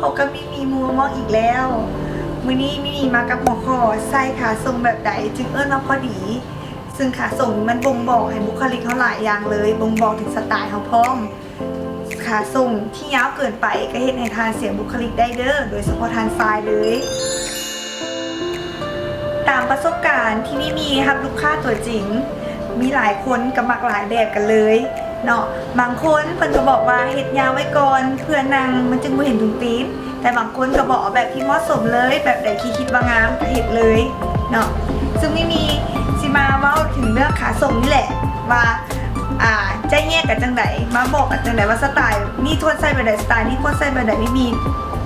พบกับมีมูมองอีกแล้วมื้อนี้มีมากับหัวข้อใส่ขาทรงแบบใดจึงเอิ้นว่าพอดีซึ่งขาทรงมันบ่งบอกให้บุคลิกเขาหลายอย่างเลยบ่งบอกถึงสไตล์เขาพร้อมขาทรงที่ยาวเกินไปก็เฮ็ดให้ทานเสียบุคลิกได้เด้อโดยเฉพาะทานฝ่ายเลยตามประสบการณ์ที่มีครับลูกค้าตัวจริงมีหลายคนกับมักหลายแบบกันเลยเนาะบางคนเพิ่นก็บอกว่าเฮ็ดยาวไว้ก่อนเพื่อนั่งมันจึงบ่เห็นถุงตีนแต่บางคนก็บอกแบบที่เหมาะสมเลยแบบใดที่คิดว่างามก็เฮ็ดเลยเนาะซึ่งมีสิมาเว้าถึงเรื่องขาทรงนี่แหละว่าใจแยกกันจังไดมาบอกกันจังไดว่าสไตล์นี่ควรใส่แบบใดสไตล์นี่ควรใส่แบบใดไม่มี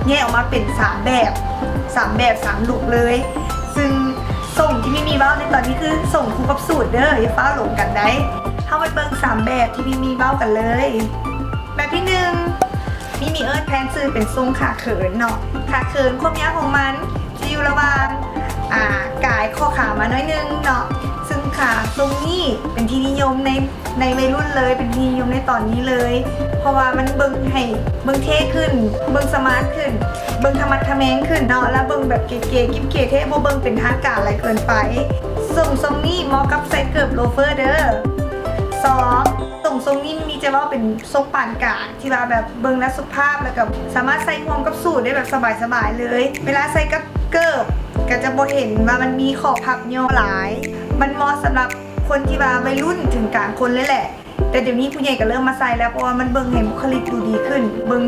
แยกออกมาเป็น3แบบ3ลุคเลยซึ่งส่งที่มีเบ้าในตอนนี้คือส่งคู่กับสูตรเด้ออย่าฟ้าหลงกันได้เข้าไปเบิ่ง3แบบที่มีเบ้ากันเลยแบบที่1มีเอิ้นแพนซื้อเป็นทรงขาเขินเนาะขาเขินความยาวของมันจะอยู่ระหว่างกายข้อขามาน้อยนึงเนาะซึ่งขาทรงนี้เป็นที่นิยมในวัยรุ่นเลยเป็นที่นิยมในตอนนี้เลยเพราะว่ามันเบิ่งให้เบิ่งเท่ขึ้นเบิ่งสมาร์ทขึ้นเบิ่งธรรมะทะแมงขึ้นเนาะแล้วเบิ่งแบบเก๋ๆกิ๊บเก๋เท่บ่เบิ่งเป็นทางการอะไรเกินไปทรงนี้เหมาะกับใส่เกิบโลเฟอร์เด้อทรงนี้มีจะว่าเป็นทรงปานกลางที่ว่าแบบเบิ่งและสุภาพแล้วก็สามารถใส่ห่วงกับสูทได้แบบสบายๆเลยเวลาใส่กับเกิบก็จะบ่เห็นว่ามันมีขอบพับย่อหลายมันเหมาะสำหรับคนที่ว่าวัยรุ่นถึงกลางคนเลยแหละแต่เดี๋ยวนี้ผู้ใหญ่ก็เริ่มมาใส่แล้วเพราะว่ามันเบิ่งให้บุคลิกดูดีขึ้นเบิ่ง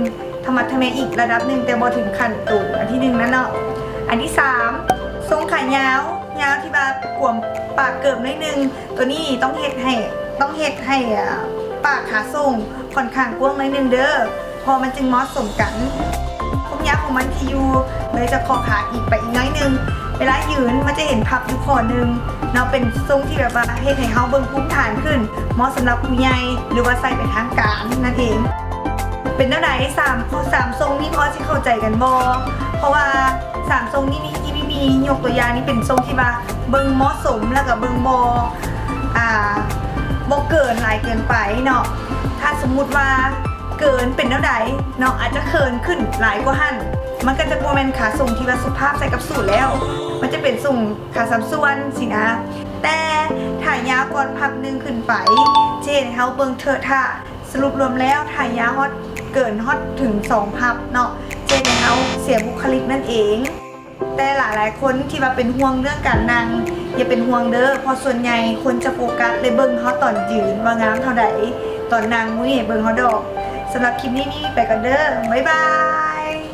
ธรรมะทะแมงอีกระดับหนึ่งแต่บ่ถึงขั้นตูอันที่1นั่นเนาะอันที่3ทรงขายาวที่ว่ากวมปากเกิบนิดนึงตัวนี้ต้องเฮ็ดให้ปากขาทรงค่อนข้างกว้างนิดนึงเด้อพอมันจึงเหมาะสมกันความยาวของมันที่อยู่เลยจะขอขาอีกไปอีกน้อยนึงเวลายืนมันจะเห็นพับอยู่คอนึงเนาะเป็นทรงที่แบบว่าเฮ็ดให้เฮาเบิ่งภูมิฐานขึ้นเหมาะสำหรับผู้ใหญ่หรือว่าใส่เป็นทางการนั่นเองเป็นเท่าไหร่3ทรงนี้พอสิเข้าใจกันบ่เพราะว่า3ทรงนี้ที่มียกตัวอย่างนี้เป็นทรงที่ว่าเบิ่งเหมาะสมแล้วก็เบิ่งบ่เกินหลายเกินไปเนาะถ้าสมมุติว่าเกินเป็นเท่าไหร่เนาะอาจจะเคินขึ้นหลายกว่าหั่นมันก็จะบ่แม่นขาทรงที่ว่าสุภาพใส่กับสูทแล้วมันจะเป็นทรงขา3ส่วนสินะแต่ถ่ายยาวก่อนพับนึงขึ้นไปเช่นเฮาเบิ่งเถิดท่าสรุปรวมแล้วถ่ายยาวฮอตเกินฮอตถึง2พับเนาะเช่นเฮาเสียบุคลิกนั่นเองแต่หลายคนที่ว่าเป็นห่วงเรื่องการนั่งอย่าเป็นห่วงเด้อเพราะส่วนใหญ่คนจะโฟกัสเลยเบิ่งเฮาตอนยืนว่างามเท่าใดตอนนั่งมื้อนี้เบิ่งเฮาดอกสำหรับคลิปนี้ไปกันเด้อบ๊ายบาย